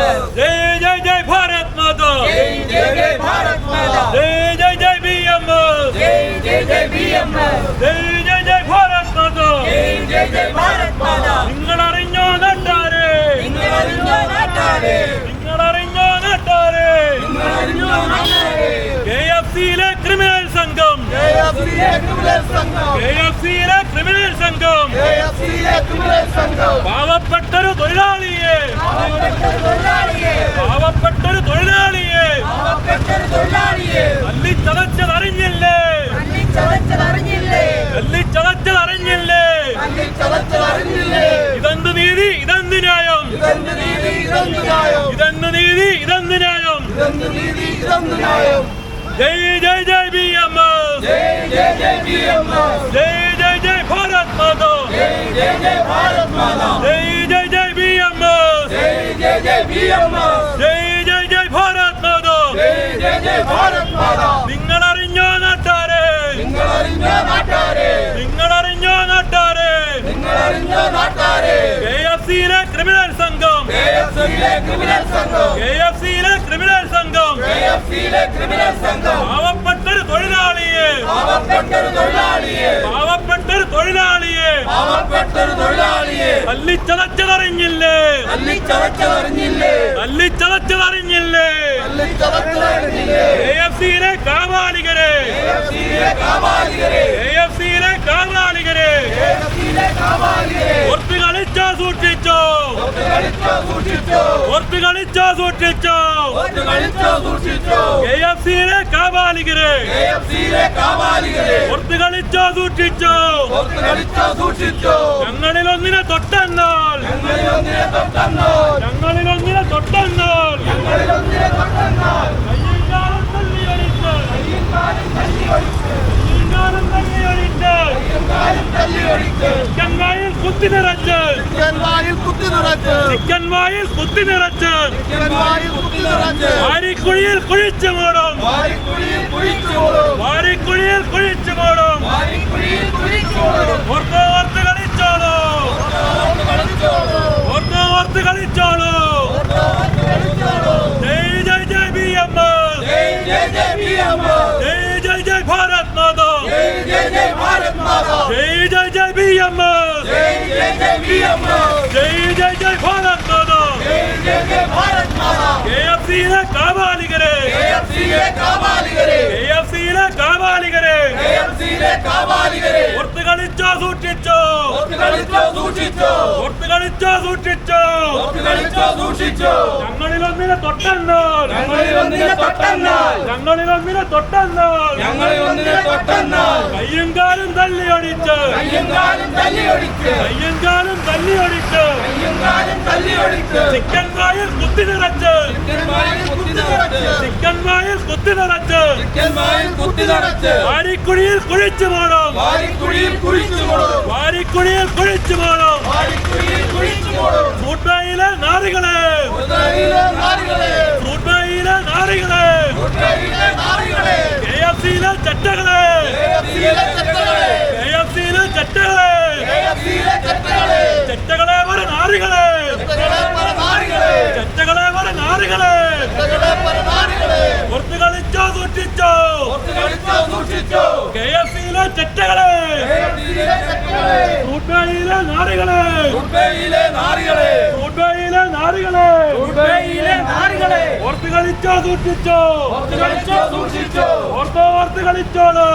जय जय जय भारत माता, जय जय जय भारत माता, जय जय जय BMS, जय जय जय BMS, जय जय जय भारत माता, जय जय जय भारत माता. നിങ്ങളറിഞ്ഞോ നാട്ടാരെ, നിങ്ങളറിഞ്ഞോ നാട്ടാരെ, നിങ്ങളറിഞ്ഞോ നാട്ടാരെ, നിങ്ങളറിഞ്ഞോ നാട്ടാരെ. KFC-യിലെ ക്രിമിനൽ സംഘം, KFC-യിലെ ക്രിമിനൽ സംഘം, KFC-യിലെ ക്രിമിനൽ സംഘം, KFC-യിലെ ക്രിമിനൽ സംഘം. പാവപ്പെട്ടൊരു തൊഴിലാളിയെ, പാവപ്പെട്ടൊരു തൊഴിലാളിയെ, പാവപ്പെട്ടൊരു തൊഴിലാളിയെ പാവപ്പെട്ടൊരു തൊഴിലാളിയെ തല്ലിച്ചതച്ചതറിഞ്ഞില്ലേ, തല്ലിച്ചതച്ചതറിഞ്ഞില്ലേ, തല്ലിച്ചതച്ചതറിഞ്ഞില്ലേ. തല്ലിച്ചതച്ചതറിഞ്ഞില്ലേ. ഇതെന്ത് നീതി, ഇതെന്ത് ന്യായം, ഇതെന്ത് നീതി, ഇതെന്ത് ന്യായം, ഇതെന്ത് നീതി, ഇതെന്ത് ന്യായം. ഇതെന്ത് നീതി, ഇതെന്ത് ന്യായം. ജയ് ജയ് ജയ് BMS, ജയ് ജയ് ജയ് BMS, ജയ് ജയ് ജയ് ഭാരത് മാതാ, ജയ് ജയ് ജയ് ഭാരത് മാതാ, ജയ് ജയ് ജയ് BMS, ജയ് ജയ് ജയ് BMS, ജയ് ജയ് ജയ് ഭാരത് മാതാ. ജയ് ജയ് ജയ് ഭാരത് മാതാ. നിങ്ങളറിഞ്ഞോ നാട്ടാരെ, നിങ്ങളറിഞ്ഞോ നാട്ടാരെ, നിങ്ങളറിഞ്ഞോ നാട്ടാരെ, നിങ്ങളറിഞ്ഞോ നാട്ടാരെ. KFC-യിലെ ക്രിമിനൽ സംഘം, KFC-യിലെ ക്രിമിനൽ സംഘം, KFC-യിലെ ക്രിമിനൽ സംഘം KFC-യിലെ ക്രിമിനൽ സംഘം. പാവപ്പെട്ടൊരു തൊഴിലാളിയെ, പാവപ്പെട്ടൊരു തൊഴിലാളിയെ, പാവപ്പെട്ടൊരു തൊഴിലാളിയെ പാവപ്പെട്ടൊരു തൊഴിലാളിയെ തല്ലിച്ചതച്ചതറിഞ്ഞില്ലേ, തല്ലിച്ചതച്ചതറിഞ്ഞില്ലേ, തല്ലിച്ചതച്ചതറിഞ്ഞില്ലേ. തല്ലിച്ചതച്ചതറിഞ്ഞില്ലേ. KFC-യിലെ കാവാലികരെ, KFC-യിലെ കാവാലികരെ, KFC-യിലെ കാവാലികരെ KFC-യിലെ കാവാലികരെ ഓർത്ത് കളിച്ചോ സൂക്ഷിച്ചോ, ഒത്ത് കളിച്ചോ സൂക്ഷിച്ചോ, ഓർത്ത് കളിച്ചോ സൂക്ഷിച്ചോ. ഒത്ത് കളിച്ചോ സൂക്ഷിച്ചോ. KFC-യിലെ കാവാലികരെ KFC-യിലെ കാവാലികരെ ഓർത്ത് കളിച്ചോ സൂക്ഷിച്ചോ. ഒത്ത് കളിച്ചോ സൂക്ഷിച്ചോ. ഞങ്ങളിലൊന്നിനെ തൊട്ടെന്നാൽ, ഞങ്ങളിലൊന്നിനെ തൊട്ടെന്നാൽ, ഞങ്ങളിലൊന്നിനെ തൊട്ടെന്നാൽ ഞങ്ങളിലൊന്നിനെ തൊട്ടെന്നാൽ കയ്യങ്കാലം തല്ലിയൊടിച്ച്, കയ്യും തല്ലിയൊടിച്ച്, കയ്യങ്കാലം തല്ലിയൊടിച്ച്, കയ്യും തല്ലിയൊടിച്ച്, ചിക്കൻ വായിൽ കുത്തി നിറച്ച്, ചിക്കൻ വായിൽ കുത്തി നിറച്ച്, ചിക്കൻ വായിൽ കുത്തി നിറച്ച്, ചിക്കൻ വായിൽ കുത്തി നിറച്ച്, വാരിക്കുഴിയിൽ കുഴിച്ചു മൂടും, വാരിക്കുഴിയിൽ കുഴിച്ചു മൂടും, വാരിക്കുഴിയിൽ കുഴിച്ചു മൂടും. വാരിക്കുഴിയിൽ കുഴിച്ചു മൂടും. ഓർത്ത് ഓർത്ത് കളിച്ചോളൂ, ഓർത്ത് കളിച്ചോളൂ, ഓർത്ത് ഓർത്ത് കളിച്ചോളൂ. ഓർത്ത് കളിച്ചോളൂ. ജയ് ജയ് ജയ് BMS, ജയ് ജയ് ജയ് BMS, ജയ് ജയ് ജയ് ഭാരത് മാതാ, ജയ് ജയ് ജയ് ഭാരത് മാതാ, ജയ് ജയ് ജയ് BMS, ജയ് ജയ് ജയ് BMS, ജയ് ജയ് ജയ് ഭാരത് മാതാ. ജയ് ജയ് ജയ് ഭാരത് മാതാ. KFC-യിലെ കാവാലികരെ, KFC-യിലെ കാവാലികരെ, KFC-യിലെ കാവാലികരെ KFC-യിലെ കാവാലികരെ ഓർത്ത് കളിച്ചോ സൂക്ഷിച്ചോ, ഒത്ത് കളിച്ചോ സൂക്ഷിച്ചോ, ഓർത്ത് കളിച്ചോ സൂക്ഷിച്ചോ. ഒത്ത് കളിച്ചോ സൂക്ഷിച്ചോ. ഞങ്ങളിലൊന്നിനെ തൊട്ടെന്നാൽ, ഞങ്ങളിലൊന്നിനെ തൊട്ടെന്നാൽ, ഞങ്ങളിലൊന്നിനെ തൊട്ടെന്നാൽ ഞങ്ങളിലൊന്നിനെ തൊട്ടെന്നാൽ കയ്യും കാലും തല്ലിയൊടിച്ച്, കയ്യും കാലും തല്ലിയൊടിച്ച്, കയ്യും കാലും തല്ലിയൊടിച്ച്, കയ്യും കാലും തല്ലിയൊടിച്ച്, ചിക്കൻ വായിൽ കുത്തി നിറച്ച്, ചിക്കൻ വായിൽ കുത്തി നിറച്ച്, ചിക്കൻ വായിൽ കുത്തി നിറച്ച്, ചിക്കൻ വായിൽ കുത്തി നിറച്ച്, വാരിക്കുഴിയിൽ കുഴിച്ചു മൂടും, വാരിക്കുഴിയിൽ കുഴിച്ചു മൂടും, വാരിക്കുഴിയിൽ കുഴിച്ചു മൂടും. വാരിക്കുഴിയിൽ കുഴിച്ചു മൂടും. ഫ്രൂട്ട്ബായിലെ നാറികളെ, ഉദരയിലെ നാരികളെ, ഫ്രൂട്ട്ബായിലെ നാറികളെ, ഉദരയിലെ നാരികളെ, KFC-യിലെ ചട്ടകളെ, KFC-യിലെ ചെറ്റകളെ, KFC-യിലെ ചട്ടകളെ, KFC-യിലെ ചെറ്റകളെ, ചട്ടകളെ വരെ നാറികളെ, ചെറ്റകളെ പല നാരികളെ, ചട്ടകളെ വരെ നാറികളെ ചെറ്റകളെ പല നാരികളെ ഓർത്ത് കളിച്ചോ സൂക്ഷിച്ചോ. ഒത്ത് കളിച്ചോ സൂക്ഷിച്ചോ. KFC-യിലെ ചട്ടകളെ, KFC-യിലെ ചെറ്റകളെ, ഫ്രൂട്ട്ബായിലെ നാറികളെ, ഉദരയിലെ നാരികളെ, ഫ്രൂട്ട്ബായിലെ നാറികളെ ഉദരയിലെ നാരികളെ ഓർത്ത് കളിച്ചോ സൂക്ഷിച്ചോ, ഒത്ത് കളിച്ചോ സൂക്ഷിച്ചോ. ഓർത്ത് കളിച്ചോളൂ.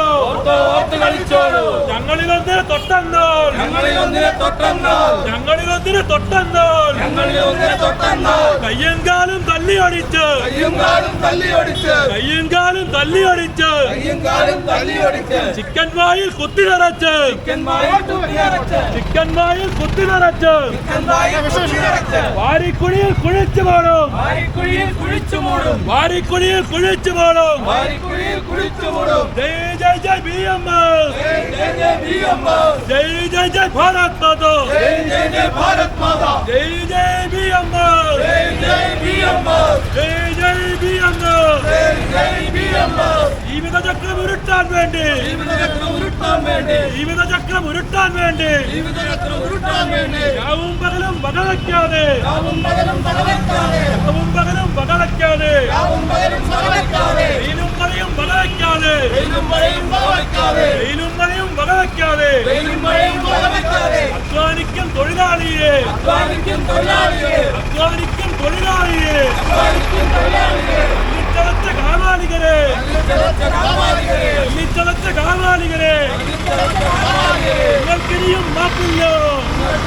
ഓർത്ത് കളിച്ചോളൂ. ഞങ്ങളിലൊന്നിനെ തൊട്ടെന്നാൽ, ഞങ്ങളിലൊന്നിനെ തൊട്ടെന്നാൽ, ഞങ്ങളിലൊന്നിനെ തൊട്ടെന്നാൽ ഞങ്ങളിലൊന്നിനെ തൊട്ടെന്നാൽ കയ്യും കാലും തല്ലിയൊടിച്ച്, കയ്യും കാലും തല്ലിയൊടിച്ച്, കയ്യും കാലും തല്ലിയൊടിച്ച്, കയ്യും കാലും തല്ലിയൊടിച്ച്, ചിക്കൻ വായിൽ കുത്തി നിറച്ച്, ചിക്കൻ വായിൽ കുത്തി നിറച്ച്, ചിക്കൻ വായിൽ കുത്തി നിറച്ച്, ചിക്കൻ വായിൽ കുത്തി നിറച്ച്, വാരിക്കുഴിയിൽ കുഴിച്ചു മൂടും, വാരിക്കുഴിയിൽ കുഴിച്ചു മൂടും, വാരിക്കുഴിയിൽ കുഴിച്ചു മൂടും. വാരിക്കുഴിയിൽ കുഴിച്ചു മൂടും. ജയ് ജയ് ജയ് BMS, ജയ് ജയ് ജയ് BMS, ജയ് ജയ് ജയ് ഭാരത് മാതാ, ജയ് ജയ് ജയ് ഭാരത് മാതാ, ജയ് ജയ് BMS, ജയ് ജയ് BMS, ജയ് ജയ് BMS. ജയ് ജയ് BMS. ജീവിതചക്രം ഉരുട്ടാൻ വേണ്ടി, ജീവിതചക്രം ഉരുട്ടാൻ വേണ്ടി വേണ്ടി ജീവിതചക്രം ഉരുട്ടാൻ വേണ്ടി ജീവിതചക്രം ഉരുട്ടാൻ വേണ്ടി രാവും പകലും വകവയ്ക്കാതെ രാവും പകലും വകവയ്ക്കാതെ രാവും പകലും വകവയ്ക്കാതെ രാവും പകലും വകവയ്ക്കാതെ വെയിലും മഴയും വകവയ്ക്കാതെ വെയിലും മഴയും വകവയ്ക്കാതെ വെയിലും മഴയും വകവയ്ക്കാതെ വെയിലും മഴയും വകവയ്ക്കാതെ അധ്വാനിക്കും തൊഴിലാളിയെ അധ്വാനിക്കും തൊഴിലാളിയെ അധ്വാനിക്കും തൊഴിലാളിയെ അധ്വാനിക്കും തൊഴിലാളിയെ തല്ലിച്ചതച്ച കാമാലികരെ ചതച്ച കാമാലികരെ തല്ലിച്ചതച്ച കാമാലികരെ ചതച്ച കാമാലികരെ നിങ്ങൾക്കിനിയും മാപ്പില്ല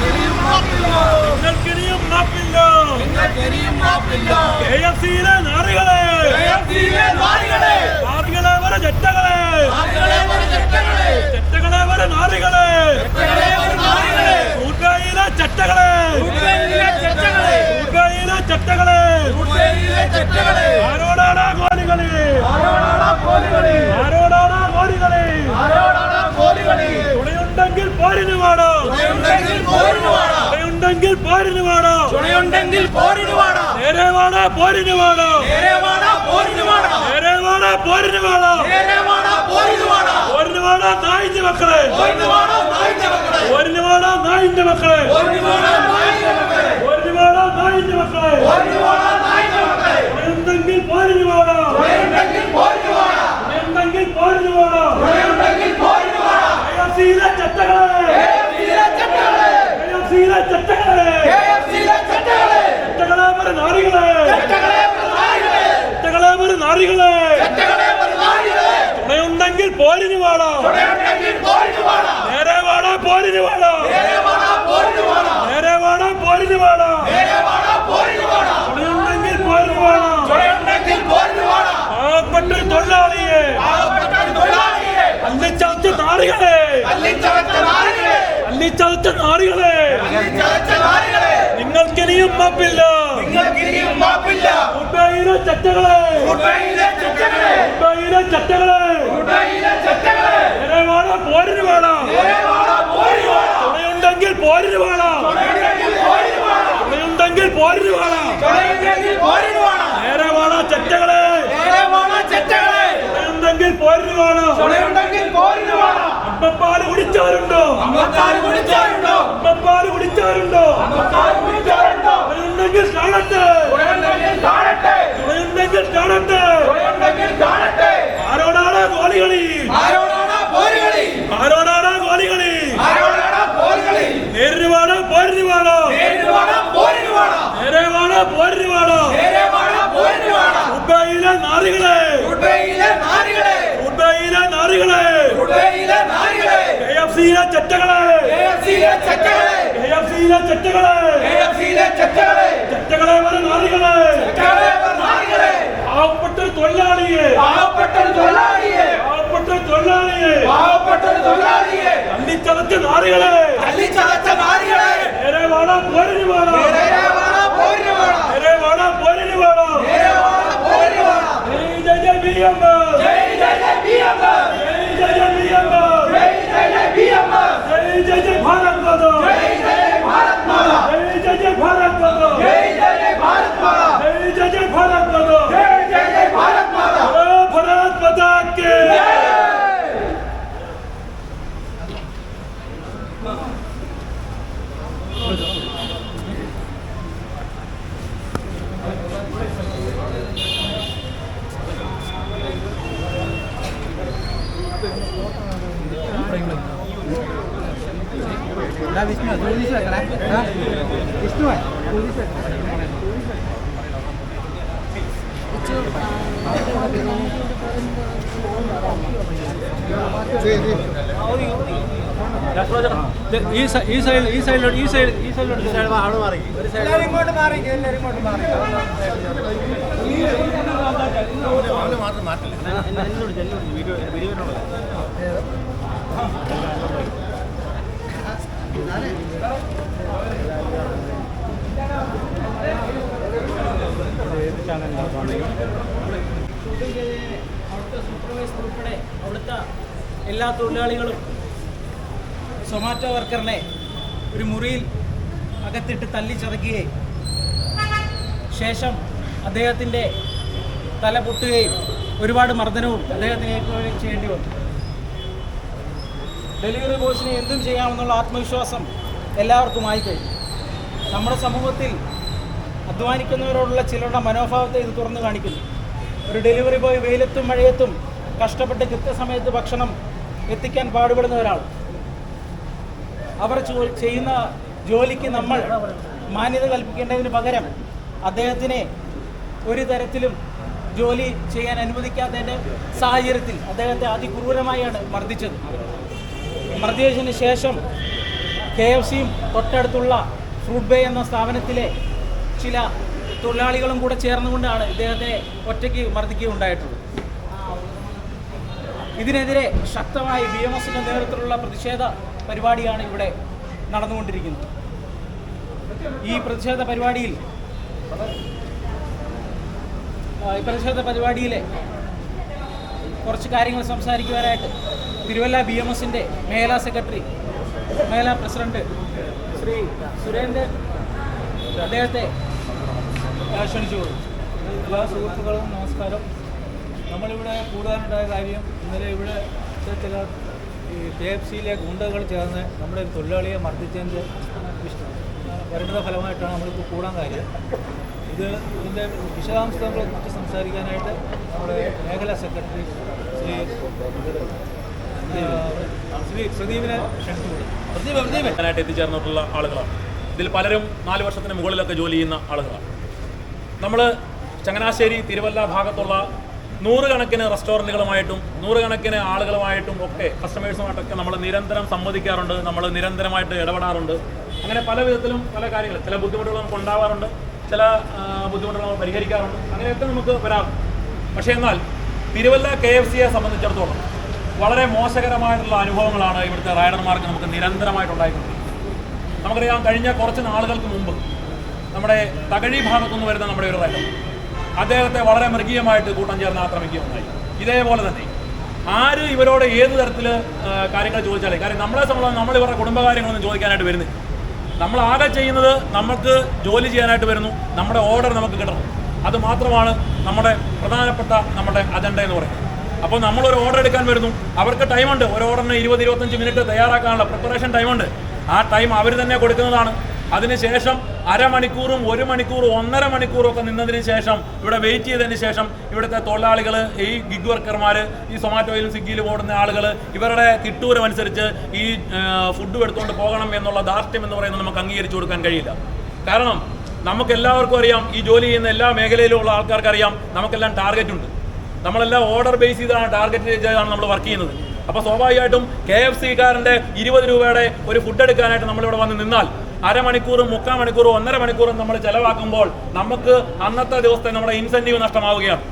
ഇനിയും മാപ്പില്ല നിങ്ങൾക്കിനിയും മാപ്പില്ല ഇനിയും മാപ്പില്ല KFC-യിലെ നാറികളെ KFC-യിലെ നാറികളെ നാറികളെ വരെ ചെറ്റകളെ നാറികളെ വരെ ചെറ്റകളെ ചെറ്റകളെ വരെ നാറികളെ ചെറ്റകളെ വരെ നാറികളെ ഊർഗയിലെ ചെറ്റകളെ ഉൾവേലിയിലെ ചെറ്റകളെ ഊർഗയിലെ ചെറ്റകളെ ഉൾവേലിയിലെ ചെറ്റകളെ ആരോടാണ് ഗോലികളി ആരോടാണ് കോലികളി ആരോടാണ് ഗോലികളി ആരോടാണ് കോലികളി തുണയുണ്ടെങ്കിൽ പോരിന് വേണോ തുണയുണ്ടെങ്കിൽ പോരിന് വാടാ തുണയുണ്ടെങ്കിൽ പോരിന് വേണോ തുണയുണ്ടെങ്കിൽ പോരിന് വാടാ നേരെ വേണോ പോരിന് വേണോ നേരെ വാടാ പോരിന് വാടാ നേരെ വേണോ പോരിന് വേണോ നേരെ വാടാ പോരിന് വാടാ പോരിന് വേണോ നായിന്റെ മക്കളെ പോരിന് വാടാ നായിന്റെ മക്കളെ പോരിന് വേണോ നായിന്റെ മക്കളെ പോരിന് വാടാ നായിന്റെ മക്കളെ പോരിന് വേണോ നായിന്റെ മക്കളെ പോരിന് വാടാ നായിന്റെ മക്കളെ തുണയുണ്ടെങ്കിൽ പോരിന് വേണോ തുണയുണ്ടെങ്കിൽ പോരിന് വാടാ തുണയുണ്ടെങ്കിൽ പോരിന് വേണോ തുണയുണ്ടെങ്കിൽ പോരിന് വാടാ KFC-യിലെ ചെറ്റകളെ KFC-യിലെ ചെറ്റകളെ KFC-യിലെ ചെറ്റകളെ KFC-യിലെ ചെറ്റകളെ ചെറ്റകളെ വരെ നാറികളെ ചെറ്റകളെ വരെ നാറികളെ ചെറ്റകളെ വരെ നാറികളെ ചെറ്റകളെ വരെ നാറികളെ തുണയുണ്ടെങ്കിൽ പോരിന് വേണോ തുണയുണ്ടെങ്കിൽ പോരിന് വാടാ നേരെ വേണോ പോരിന് വേണോ നേരെ വാടാ പോരിന് വാടാ നേരെ വേണോ പോരിന് വേണോ നേരെ വാടാ പോരിന് വാടാ തുണയുണ്ടെങ്കിൽ പോരിന് വേണോ തുണയുണ്ടെങ്കിൽ പോരിന് വാടാ പാവപ്പെട്ട തൊഴിലാളിയെ പാവപ്പെട്ട തൊഴിലാളിയെ അല്ലിച്ചതച്ച നാറികളെ തല്ലിച്ചതച്ച നാറികളെ അല്ലിച്ചതച്ച നാറികളെ തല്ലിച്ചതച്ച നാറികളെ നിങ്ങൾക്കിനിയും മാപ്പില്ല നിങ്ങൾക്കിനിയും മാപ്പില്ല മുംബൈയിലെ ചെറ്റകളെ ഉൾവേലിയിലെ ചെറ്റകളെ മുംബൈയിലെ ചെറ്റകളെ ഉൾവേലിയിലെ ചെറ്റകളെ നേരെ വേണോ പോരിന് വേണോ നേരെ വാടാ പോരിന് വാടാ തുണയുണ്ടെങ്കിൽ പോരിന് വേണോ തുണയുണ്ടെങ്കിൽ പോരിന് വാടാ തുണയുണ്ടെങ്കിൽ പോരിന് വേണോ തുണയുണ്ടെങ്കിൽ പോരിന് വാടാ നേരെ വേണോ ചെറ്റകളെ നേരെ വാടാ ചെറ്റകളെ തുണയുണ്ടെങ്കിൽ പോരിന് വേണോ തുണയുണ്ടെങ്കിൽ പോരിന് വാടാ അമ്മപ്പാല് കുടിച്ചവരുണ്ടോ അമ്പത്താറ് കുടിച്ചാറുണ്ടോ അമ്മപ്പാല് കുടിച്ചവരുണ്ടോ അമ്പത്താറ് കുടിച്ചാറുണ്ടോ തുണയുണ്ടെങ്കിൽ കാണട്ടെ തുണയുണ്ടെങ്കിൽ കാണട്ടെ തുണയുണ്ടെങ്കിൽ കാണട്ടെ തുണയുണ്ടെങ്കിൽ കാണട്ടെ ആരോടാണ് ഗോലികളി ആരോടാണ് പോരുകളി ആരോടാണ് ഗോലികളി ആരോടാണ് പോരുകളി നേരിന് വേണോ പോരിന് വേണോ നേരിന് വാടാ പോരിന് വാടാ നേരെ വേണോ പോരിന് വേണോ നേരെ വാടാ പോരിന് വാടാ മുംബൈയിലെ നാറികളെ ഉൾവേലിയിലെ നാരികളെ മുംബൈയിലെ നാറികളെ ഉൾവേലിയിലെ നാരികളെ KFC-യിലെ ചെറ്റകളെ KFC-യിലെ ചെറ്റകളെ KFC-യിലെ ചെറ്റകളെ KFC-യിലെ ചെറ്റകളെ ചെറ്റകളെ വരെ നാറികളെ ചെറ്റകളെ വരെ നാരികളെ പാവപ്പെട്ട തൊഴിലാളിയെ പാവപ്പെട്ട തൊഴിലാളിയെ പാവപ്പെട്ട തൊഴിലാളിയെ പാവപ്പെട്ട തൊഴിലാളിയെ തല്ലിച്ചതച്ച നാറികളെ തല്ലിച്ചതച്ച നാരികളെ നേരെ വേണോ പോരിന് വേണോ നേരെ വാടാ പോരിന് വാടാ നേരെ വേണോ പോരിന് വേണോ നേരെ വാടാ പോരിന് വാടാ ജയ് BMS ജയ് ജയ് BMS ജയ് BMS ജയ് ജയ് BMS ജയ് ഭാരത് മാതാ ജയ് ജയ് ഭാരത് മാതാ ജയ് ഭാരത് മാതാ ജയ് ജയ് ഭാരത് മാതാ ജയ് ഭാരത് മാതാ ജയ് ജയ് ഭാരത് മാതാ ഭാരത് മാതാ കേ विष्णु पोलीस विष्णु आहे पोलीस ഈ സൈഡിലോട്ട് മാറി ഇങ്ങോട്ട് മാറി എല്ലാവരും ഇങ്ങോട്ട് മാറി അവിടുത്തെ സൂപ്പർവൈസർ ഉൾപ്പെടെ അവിടുത്തെ എല്ലാ തൊഴിലാളികളും സൊമാറ്റോ വർക്കറിനെ ഒരു മുറിയിൽ അകത്തിട്ട് തല്ലിച്ചതയ്ക്കുകയും ശേഷം അദ്ദേഹത്തിൻ്റെ തല പൊട്ടുകയും ഒരുപാട് മർദ്ദനവും അദ്ദേഹത്തിന് ഏൽക്കുകയും ചെയ്യേണ്ടി വന്നു. ഡെലിവറി ബോയ്സിന് എന്തും ചെയ്യാമെന്നുള്ള ആത്മവിശ്വാസം എല്ലാവർക്കുമായി കഴിഞ്ഞു. നമ്മുടെ സമൂഹത്തിൽ അധ്വാനിക്കുന്നവരോടുള്ള ചിലരുടെ മനോഭാവത്തെ ഇത് തുറന്നു കാണിക്കുന്നു. ഒരു ഡെലിവറി ബോയ് വെയിലത്തും മഴയത്തും കഷ്ടപ്പെട്ട് കൃത്യസമയത്ത് ഭക്ഷണം എത്തിക്കാൻ പാടുപെടുന്ന ഒരാൾ. അവർ ചെയ്യുന്ന ജോലിക്ക് നമ്മൾ മാന്യത കൽപ്പിക്കേണ്ടതിന് പകരം അദ്ദേഹത്തിനെ ഒരു തരത്തിലും ജോലി ചെയ്യാൻ അനുവദിക്കാത്തതിൻ്റെ സാഹചര്യത്തിൽ അദ്ദേഹത്തെ അതിക്രൂരമായാണ് മർദ്ദിച്ചത്. മർദ്ദിച്ചതിന് ശേഷം KFCയും തൊട്ടടുത്തുള്ള ഫ്രൂട്ട് ബേ എന്ന സ്ഥാപനത്തിലെ ചില തൊഴിലാളികളും കൂടെ ചേർന്നുകൊണ്ടാണ് ഇദ്ദേഹത്തെ ഒറ്റയ്ക്ക് മർദ്ദിക്കുകയുണ്ടായിട്ടുള്ളത്. ഇതിനെതിരെ ശക്തമായി BMSന്റെ നേതൃത്വത്തിലുള്ള പ്രതിഷേധ പരിപാടിയാണ് ഇവിടെ നടന്നുകൊണ്ടിരിക്കുന്നത്. ഈ പ്രതിഷേധ പരിപാടിയിലെ കുറച്ച് കാര്യങ്ങൾ സംസാരിക്കുവാനായിട്ട് തിരുവല്ല BMSന്റെ മേഖലാ സെക്രട്ടറി, മേഖലാ പ്രസിഡന്റ് ശ്രീ സുരേന്ദ്രൻ അദ്ദേഹത്തെ ക്ഷണിച്ചു. എല്ലാ സുഹൃത്തുക്കളും നമസ്കാരം. നമ്മളിവിടെ കൂടാനുണ്ടായ കാര്യം, ഇന്നലെ ഇവിടെ ചില ഈ KFCയിലെ ഗുണ്ടകൾ ചേർന്ന് നമ്മുടെ ഒരു തൊഴിലാളിയെ മർദ്ദിച്ചതിൻ്റെ പരിണിത ഫലമായിട്ടാണ് നമ്മളിപ്പോൾ കൂടാൻ കാര്യം. ഇതിൻ്റെ വിശദാംശങ്ങളെക്കുറിച്ച് സംസാരിക്കാനായിട്ട് നമ്മുടെ മേഖലാ സെക്രട്ടറി ശ്രീ പ്രദീപിനെ ക്ഷണിച്ചുകൊടുക്കും. എത്തിച്ചേർന്നിട്ടുള്ള ആളുകളാണ്. ഇതിൽ പലരും 4 വർഷത്തിന് മുകളിലൊക്കെ ജോലി ചെയ്യുന്ന ആളുകളാണ്. നമ്മൾ ചങ്ങനാശ്ശേരി, തിരുവല്ല ഭാഗത്തുള്ള 100 കണക്കിന് റെസ്റ്റോറൻറ്റുകളുമായിട്ടും 100 കണക്കിന് ആളുകളുമായിട്ടും ഒക്കെ കസ്റ്റമേഴ്സുമായിട്ടൊക്കെ നമ്മൾ നിരന്തരം സംവദിക്കാറുണ്ട്. നമ്മൾ നിരന്തരമായിട്ട് ഇടപെടാറുണ്ട്. അങ്ങനെ പല വിധത്തിലും പല കാര്യങ്ങൾ, ചില ബുദ്ധിമുട്ടുകൾ നമുക്ക് ഉണ്ടാവാറുണ്ട്, ചില ബുദ്ധിമുട്ടുകൾ നമ്മൾ പരിഹരിക്കാറുണ്ട്. അങ്ങനെയൊക്കെ നമുക്ക് വരാറുണ്ട്. പക്ഷേ എന്നാൽ തിരുവല്ല KFCയെ സംബന്ധിച്ചിടത്തോളം വളരെ മോശകരമായിട്ടുള്ള അനുഭവങ്ങളാണ് ഇവിടുത്തെ റൈഡർമാർക്ക് നമുക്ക് നിരന്തരമായിട്ടുണ്ടായിക്കൊണ്ടിരിക്കുന്നത്. നമുക്കറിയാം, കഴിഞ്ഞ കുറച്ച് നാളുകൾക്ക് മുമ്പ് നമ്മുടെ തകഴി ഭാഗത്തുനിന്ന് വരുന്ന നമ്മുടെ ഒരു റൈഡർ, അദ്ദേഹത്തെ വളരെ മൃഗീയമായിട്ട് കൂട്ടം ചേർന്ന് ആക്രമിക്കുകയുണ്ടായി. ഇതേപോലെ തന്നെ ആര് ഇവരോട് ഏത് തരത്തിൽ കാര്യങ്ങൾ ചോദിച്ചാലേ, കാര്യം നമ്മളെ സംബന്ധിച്ച് നമ്മൾ ഇവരുടെ കുടുംബകാര്യങ്ങളൊന്നും ചോദിക്കാനായിട്ട് വരുന്നില്ല. നമ്മൾ ആകെ ചെയ്യുന്നത് നമുക്ക് ജോലി ചെയ്യാനായിട്ട് വരുന്നു, നമ്മുടെ ഓർഡർ നമുക്ക് കിട്ടണം. അത് മാത്രമാണ് നമ്മുടെ പ്രധാനപ്പെട്ട നമ്മുടെ അജണ്ട എന്ന് പറയുന്നത്. അപ്പോൾ നമ്മളൊരു ഓർഡർ എടുക്കാൻ വരുന്നു, അവർക്ക് ടൈമുണ്ട്. ഒരു ഓർഡറിന് 20-25 മിനിറ്റ് തയ്യാറാക്കാനുള്ള പ്രിപ്പറേഷൻ ടൈമുണ്ട്. ആ ടൈം അവർ തന്നെ കൊടുക്കുന്നതാണ്. അതിനുശേഷം അരമണിക്കൂറും 1 മണിക്കൂറും 1.5 മണിക്കൂറും ഒക്കെ നിന്നതിന് ശേഷം, ഇവിടെ വെയിറ്റ് ചെയ്തതിന് ശേഷം ഇവിടുത്തെ തൊഴിലാളികൾ, ഈ ഗിഗ് വർക്കർമാർ, ഈ സൊമാറ്റോയിലും സ്വിഗ്ഗിയിലും ഓടുന്ന ആളുകൾ, ഇവരുടെ തിട്ടൂരം അനുസരിച്ച് ഈ ഫുഡ് എടുത്തുകൊണ്ട് പോകണം എന്നുള്ള ധാർഷ്ട്യം എന്ന് പറയുന്നത് നമുക്ക് അംഗീകരിച്ചു കൊടുക്കാൻ കഴിയില്ല. കാരണം നമുക്ക് എല്ലാവർക്കും അറിയാം, ഈ ജോലി ചെയ്യുന്ന എല്ലാ മേഖലയിലുള്ള ആൾക്കാർക്ക് അറിയാം, നമുക്കെല്ലാം ടാർഗറ്റ് ഉണ്ട്. നമ്മളെല്ലാം ഓർഡർ ബേസ് ചെയ്താണ്, ടാർഗറ്റ് ചെയ്താണ് നമ്മൾ വർക്ക് ചെയ്യുന്നത്. അപ്പോൾ സ്വാഭാവികമായിട്ടും KFCക്കാരൻ്റെ 20 രൂപയുടെ ഒരു ഫുഡ് എടുക്കാനായിട്ട് നമ്മളിവിടെ വന്ന് നിന്നാൽ അരമണിക്കൂറും 3/4 മണിക്കൂറും 1.5 മണിക്കൂറും നമ്മൾ ചിലവാക്കുമ്പോൾ നമുക്ക് അന്നത്തെ ദിവസത്തെ നമ്മുടെ ഇൻസെൻറ്റീവ് നഷ്ടമാവുകയാണ്,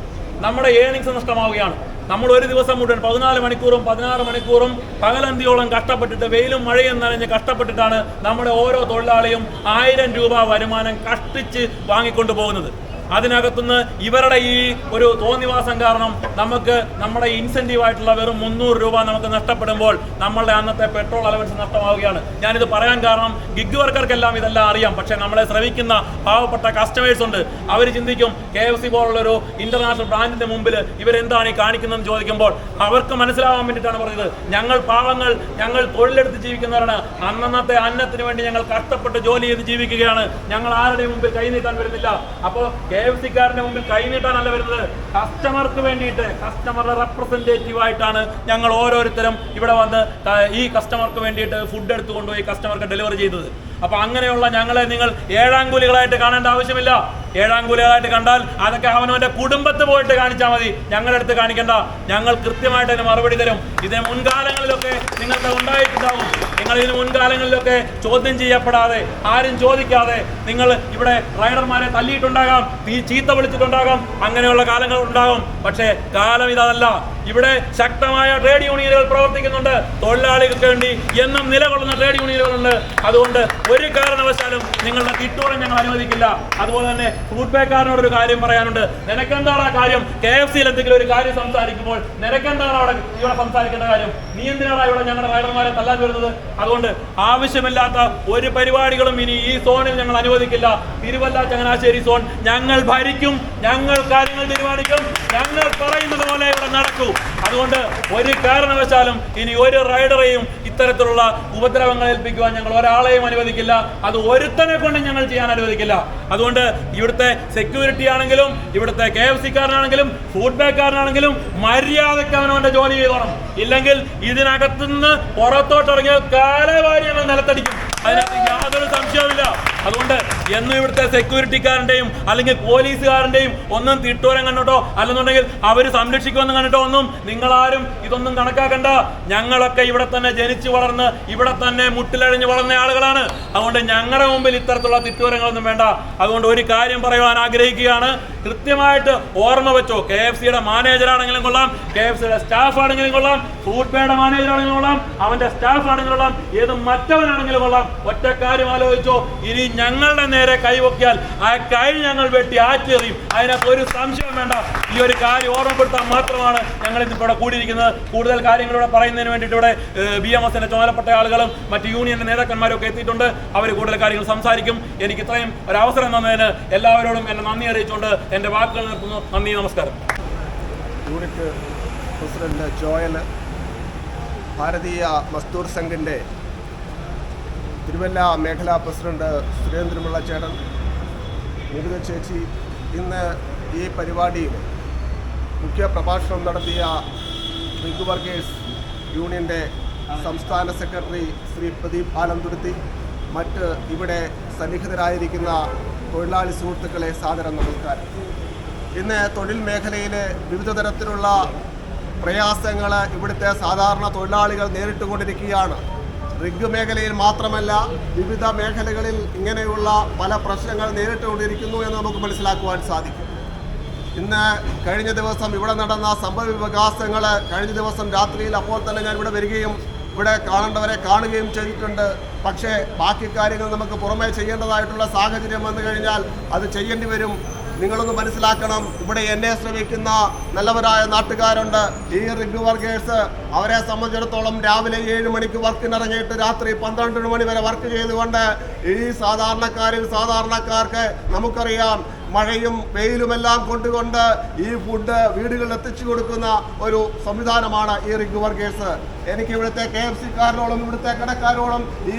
നമ്മുടെ ഏണിങ്സ് നഷ്ടമാവുകയാണ്. നമ്മൾ ഒരു ദിവസം മുഴുവൻ 14 മണിക്കൂറും 16 മണിക്കൂറും പകലന്തിയോളം കഷ്ടപ്പെട്ടിട്ട്, വെയിലും മഴയും നനഞ്ഞ് കഷ്ടപ്പെട്ടിട്ടാണ് നമ്മുടെ ഓരോ തൊഴിലാളിയും 1000 രൂപ വരുമാനം കഷ്ടിച്ച് വാങ്ങിക്കൊണ്ടു പോകുന്നത്. അതിനകത്തുനിന്ന് ഇവരുടെ ഈ ഒരു തോന്നിവാസം കാരണം നമുക്ക് നമ്മുടെ ഇൻസെൻറ്റീവായിട്ടുള്ള വെറും 300 രൂപ നമുക്ക് നഷ്ടപ്പെടുമ്പോൾ നമ്മളുടെ അന്നത്തെ പെട്രോൾ അലവൻസ് നഷ്ടമാവുകയാണ്. ഞാനിത് പറയാൻ കാരണം, ഗിഗ് വർക്കർക്കെല്ലാം ഇതെല്ലാം അറിയാം. പക്ഷേ നമ്മളെ ശ്രമിക്കുന്ന പാവപ്പെട്ട കസ്റ്റമേഴ്സ് ഉണ്ട്. അവർ ചിന്തിക്കും, KFC പോലുള്ളൊരു ഇൻ്റർനാഷണൽ ബ്രാൻഡിൻ്റെ മുമ്പിൽ ഇവരെന്താണ് ഈ കാണിക്കുന്നതെന്ന് ചോദിക്കുമ്പോൾ അവർക്ക് മനസ്സിലാവാൻ വേണ്ടിയിട്ടാണ് പറഞ്ഞത്. ഞങ്ങൾ പാവങ്ങൾ, ഞങ്ങൾ തൊഴിലെടുത്ത് ജീവിക്കുന്നവരാണ്. അന്നത്തെ അന്നത്തിന് വേണ്ടി ഞങ്ങൾ കഷ്ടപ്പെട്ട് ജോലി ചെയ്ത് ജീവിക്കുകയാണ്. ഞങ്ങൾ ആരുടെയും മുമ്പിൽ കൈനീട്ടാൻ വരുന്നില്ല. അപ്പോൾ KFCക്കാരൻ്റെ മുമ്പിൽ കൈനീട്ടാനല്ല വരുന്നത്, കസ്റ്റമർക്ക് വേണ്ടിയിട്ട്, കസ്റ്റമറുടെ റെപ്രസെൻറ്റേറ്റീവ് ആയിട്ടാണ് ഞങ്ങൾ ഓരോരുത്തരും ഇവിടെ വന്ന് ഈ കസ്റ്റമർക്ക് വേണ്ടിയിട്ട് ഫുഡ് എടുത്തുകൊണ്ടുപോയി കസ്റ്റമർക്ക് ഡെലിവറി ചെയ്തത്. അപ്പോൾ അങ്ങനെയുള്ള ഞങ്ങളെ നിങ്ങൾ ഏഴാങ്കൂലികളായിട്ട് കാണേണ്ട ആവശ്യമില്ല. ഏഴാങ്കൂലികളായിട്ട് കണ്ടാൽ അതൊക്കെ അവനവൻ്റെ കുടുംബത്ത് പോയിട്ട് കാണിച്ചാൽ മതി, ഞങ്ങളുടെ അടുത്ത് കാണിക്കേണ്ട. ഞങ്ങൾ കൃത്യമായിട്ട് അതിന് മറുപടി തരും. ഇതിന് മുൻകാലങ്ങളിലൊക്കെ നിങ്ങൾക്ക് ഉണ്ടായിട്ടുണ്ടാവും. നിങ്ങൾ ഇതിന് മുൻകാലങ്ങളിലൊക്കെ ചോദ്യം ചെയ്യപ്പെടാതെ, ആരും ചോദിക്കാതെ നിങ്ങൾ ഇവിടെ റൈഡർമാരെ തല്ലിയിട്ടുണ്ടാകാം, ചീത്ത വിളിച്ചിട്ടുണ്ടാകാം, അങ്ങനെയുള്ള കാലങ്ങൾ ഉണ്ടാകും. പക്ഷേ കാലം ഇതല്ല. ഇവിടെ ശക്തമായ ട്രേഡ് യൂണിയനുകൾ പ്രവർത്തിക്കുന്നുണ്ട്. തൊഴിലാളികൾക്ക് വേണ്ടി എന്നും നിലകൊള്ളുന്ന ട്രേഡ് യൂണിയനുകളുണ്ട്. അതുകൊണ്ട് ഒരു കാരണവശാലും നിങ്ങളുടെ തിട്ടൂരം ഞങ്ങൾ അനുവദിക്കില്ല. അതുപോലെ തന്നെ ഫുഡ് പേക്കാരനോടൊരു കാര്യം പറയാനുണ്ട്. നിനക്കെന്താണ് ആ കാര്യം? KFCയിൽ എന്തെങ്കിലും ഒരു കാര്യം സംസാരിക്കുമ്പോൾ നിനക്കെന്താണ് ഇവിടെ സംസാരിക്കേണ്ട കാര്യം? നീ എന്തിനാണ് ഇവിടെ ഞങ്ങളുടെ റൈഡർമാരെ തല്ലാൻ വരുന്നത്? അതുകൊണ്ട് ആവശ്യമില്ലാത്ത ഒരു പരിപാടികളും ഇനി ഈ സോണിൽ ഞങ്ങൾ അനുവദിക്കില്ല. തിരുവല്ല ചങ്ങനാശ്ശേരി സോൺ ഞങ്ങൾ ഭരിക്കും, ഞങ്ങൾ കാര്യങ്ങൾ തീരുമാനിക്കും, ഞങ്ങൾ പറയുന്നത് പോലെ ഇവിടെ നടക്കും. അതുകൊണ്ട് ഒരു കാരണവശാലും ഇനി ഒരു റൈഡറെയും ഇത്തരത്തിലുള്ള ഉപദ്രവങ്ങൾ ഏൽപ്പിക്കുവാൻ ഞങ്ങൾ ഒരാളെയും അനുവദിക്കില്ല. അത് ഒരുത്തനെ കൊണ്ട് ഞങ്ങൾ ചെയ്യാൻ അനുവദിക്കില്ല. അതുകൊണ്ട് ഇവിടുത്തെ സെക്യൂരിറ്റി ആണെങ്കിലും ഇവിടുത്തെ KFC-കാരനാണെങ്കിലും ഫുഡ് ബാങ്കാരനാണെങ്കിലും മര്യാദയ്ക്ക് അവനവന്റെ ജോലി ചെയ്തോണം. ഇല്ലെങ്കിൽ ഇതിനകത്തുനിന്ന് പുറത്തോട്ടിറങ്ങിയ കാലവാരി ഞങ്ങൾ നിലത്തടിക്കും. അതിനകത്ത് യാതൊരു സംശയവുമില്ല. അതുകൊണ്ട് എന്നും ഇവിടുത്തെ സെക്യൂരിറ്റിക്കാരൻ്റെയും അല്ലെങ്കിൽ പോലീസുകാരൻ്റെയും ഒന്നും തിട്ടൂരം കണ്ടിട്ടോ അല്ലെന്നുണ്ടെങ്കിൽ അവർ സംരക്ഷിക്കുമെന്ന് കണ്ടിട്ടോ ഒന്നും നിങ്ങളാരും ഇതൊന്നും കണക്കാക്കണ്ട. ഞങ്ങളൊക്കെ ഇവിടെ തന്നെ ജനിച്ചു വളർന്ന് ഇവിടെ തന്നെ മുട്ടിലഴിഞ്ഞ് വളർന്ന ആളുകളാണ്. അതുകൊണ്ട് ഞങ്ങളുടെ മുമ്പിൽ ഇത്തരത്തിലുള്ള തിട്ടൂരങ്ങളൊന്നും വേണ്ട. അതുകൊണ്ട് ഒരു കാര്യം പറയുവാൻ ആഗ്രഹിക്കുകയാണ്. കൃത്യമായിട്ട് ഓർമ്മ വെച്ചോ, KFC-യുടെ മാനേജർ ആണെങ്കിലും കൊള്ളാം, KFC-യുടെ സ്റ്റാഫ് ആണെങ്കിലും കൊള്ളാം, ഫുഡ് ബായുടെ മാനേജർ ആണെങ്കിലും കൊള്ളാം, അവന്റെ സ്റ്റാഫ് ആണെങ്കിലും കൊള്ളാം, ഏത് മറ്റവനാണെങ്കിലും കൊള്ളാം, ഒറ്റ കാര്യം ആലോചിച്ചോ, ഇനി ഞങ്ങളുടെ നേരെ കൈവക്കിയാൽ ആ കൈ ഞങ്ങൾ വെട്ടി ആറ്റെറിയും. അതിനകത്ത് ഒരു സംശയം വേണ്ട. ഈ ഒരു കാര്യം ഓർമ്മപ്പെടുത്താൻ മാത്രമാണ് ഞങ്ങൾ ഇന്നിപ്പോൾ ഇവിടെ കൂടിയിരിക്കുന്നത്. കൂടുതൽ കാര്യങ്ങളിവിടെ പറയുന്നതിന് വേണ്ടിയിട്ട് ഇവിടെ BMS-ന്റെ ചുമതലപ്പെട്ട ആളുകളും മറ്റ് യൂണിയന്റെ നേതാക്കന്മാരും ഒക്കെ എത്തിയിട്ടുണ്ട്. അവർ കൂടുതൽ കാര്യങ്ങൾ സംസാരിക്കും. എനിക്ക് ഇത്രയും ഒരു അവസരം തന്നതിന് എല്ലാവരോടും എന്നെ നന്ദി അറിയിച്ചുകൊണ്ട് എൻ്റെ വാക്കുകൾ നിർത്തുന്നു. നന്ദി, നമസ്കാരം. യൂണിറ്റ് പ്രസിഡന്റ് ജോയൽ, ഭാരതീയ മസ്ദൂർ സംഘിൻ്റെ തിരുവല്ല മേഖലാ പ്രസിഡന്റ് സുരേന്ദ്രപിള്ള ചേട്ടൻ, നിരുത ചേച്ചി, ഇന്ന് ഈ പരിപാടിയിൽ മുഖ്യ പ്രഭാഷണം നടത്തിയ റിഗ് വർക്കേഴ്സ് യൂണിയൻ്റെ സംസ്ഥാന സെക്രട്ടറി ശ്രീ പ്രദീപ് ആലന്തുരുത്തി, മറ്റ് ഇവിടെ സന്നിഹിതരായിരിക്കുന്ന തൊഴിലാളി സുഹൃത്തുക്കളെ സാദരം നമസ്കാരം. ഇന്ന് തൊഴിൽ മേഖലയിലെ വിവിധ തരത്തിലുള്ള പ്രയാസങ്ങൾ ഇവിടുത്തെ സാധാരണ തൊഴിലാളികൾ നേരിട്ടുകൊണ്ടിരിക്കുകയാണ്. റിഗ് മേഖലയിൽ മാത്രമല്ല, വിവിധ മേഖലകളിൽ ഇങ്ങനെയുള്ള പല പ്രശ്നങ്ങൾ നേരിട്ടുകൊണ്ടിരിക്കുന്നു എന്ന് നമുക്ക് മനസ്സിലാക്കുവാൻ സാധിക്കും. ഇന്ന് കഴിഞ്ഞ ദിവസം ഇവിടെ നടന്ന സംഭവ വികാസങ്ങൾ കഴിഞ്ഞ ദിവസം രാത്രിയിൽ അപ്പോൾ തന്നെ ഞാൻ ഇവിടെ വരികയും ഇവിടെ കാണേണ്ടവരെ കാണുകയും ചെയ്തിട്ടുണ്ട്. പക്ഷേ ബാക്കി കാര്യങ്ങൾ നമുക്ക് പുറമേ ചെയ്യേണ്ടതായിട്ടുള്ള സാഹചര്യം വന്നു കഴിഞ്ഞാൽ അത് ചെയ്യേണ്ടി വരും. നിങ്ങളൊന്ന് മനസ്സിലാക്കണം, ഇവിടെ എന്നെ ശ്രമിക്കുന്ന നല്ലവരായ നാട്ടുകാരുണ്ട്. ഈ റിഗ് വർക്കേഴ്സ്, അവരെ സംബന്ധിച്ചിടത്തോളം രാവിലെ 7 മണിക്ക് വർക്കിനിറങ്ങിയിട്ട് രാത്രി 12 മണി വരെ വർക്ക് ചെയ്തുകൊണ്ട് ഈ സാധാരണക്കാർക്ക് നമുക്കറിയാം, മഴയും വെയിലുമെല്ലാം കൊണ്ടുകൊണ്ട് ഈ ഫുഡ് വീടുകളിൽ എത്തിച്ചു കൊടുക്കുന്ന ഒരു സംവിധാനമാണ് ഈ റിഗ് വർക്കേഴ്സ്. എനിക്ക് ഇവിടുത്തെ KFC-കാരനോളം ഇവിടുത്തെ കടക്കാരോളം ഈ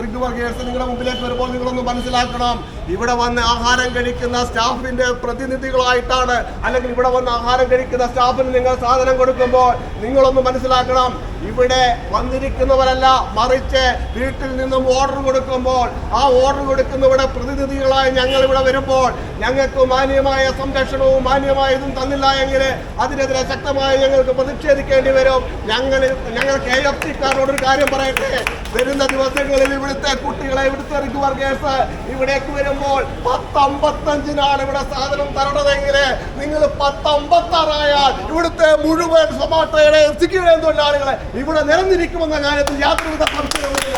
റിഗ് വർക്കേഴ്സ് നിങ്ങളുടെ മുമ്പിലേക്ക് വരുമ്പോൾ നിങ്ങളൊന്ന് മനസ്സിലാക്കണം, ഇവിടെ വന്ന് ആഹാരം കഴിക്കുന്ന സ്റ്റാഫിന്റെ പ്രതിനിധികളായിട്ടാണ്, അല്ലെങ്കിൽ ഇവിടെ വന്ന് ആഹാരം കഴിക്കുന്ന സ്റ്റാഫിന് നിങ്ങൾ സാധനം കൊടുക്കുമ്പോൾ നിങ്ങളൊന്ന് മനസ്സിലാക്കണം, ഇവിടെ വന്നിരിക്കുന്നവരല്ല, മറിച്ച് വീട്ടിൽ നിന്നും ഓർഡർ കൊടുക്കുമ്പോൾ ആ ഓർഡർ കൊടുക്കുന്നവരുടെ പ്രതിനിധികളായി ഞങ്ങൾ ഇവിടെ വരുമ്പോൾ ഞങ്ങൾക്ക് മാന്യമായ സംരക്ഷണവും മാന്യമായ ഇതും തന്നില്ല എങ്കിൽ അതിനെതിരെ ശക്തമായി ഞങ്ങൾക്ക് പ്രതിഷേധിക്കേണ്ടി വരും. ഞങ്ങൾ KFC-കാരോടൊരു കാര്യം പറയട്ടെ, വരുന്ന ദിവസങ്ങളിൽ ഇവിടുത്തെ കുട്ടികളെ, ഇവിടുത്തെ റിഗ് വർക്കേഴ്സ് ഇവിടേക്ക് വരുമ്പോൾ 10:55-നാണ് ഇവിടെ സാധനം തരണമെങ്കിൽ നിങ്ങൾ 10:56-ആയാൽ ഇവിടുത്തെ മുഴുവൻ സൊമാറ്റോയുടെയും സ്വിഗ്ഗിയുടെയും തൊഴിലാളികളെ ഇവിടെ നിരന്നിരിക്കുമെന്ന കാര്യത്തിൽ യാതൊരുവിധ സംശയവുമില്ല.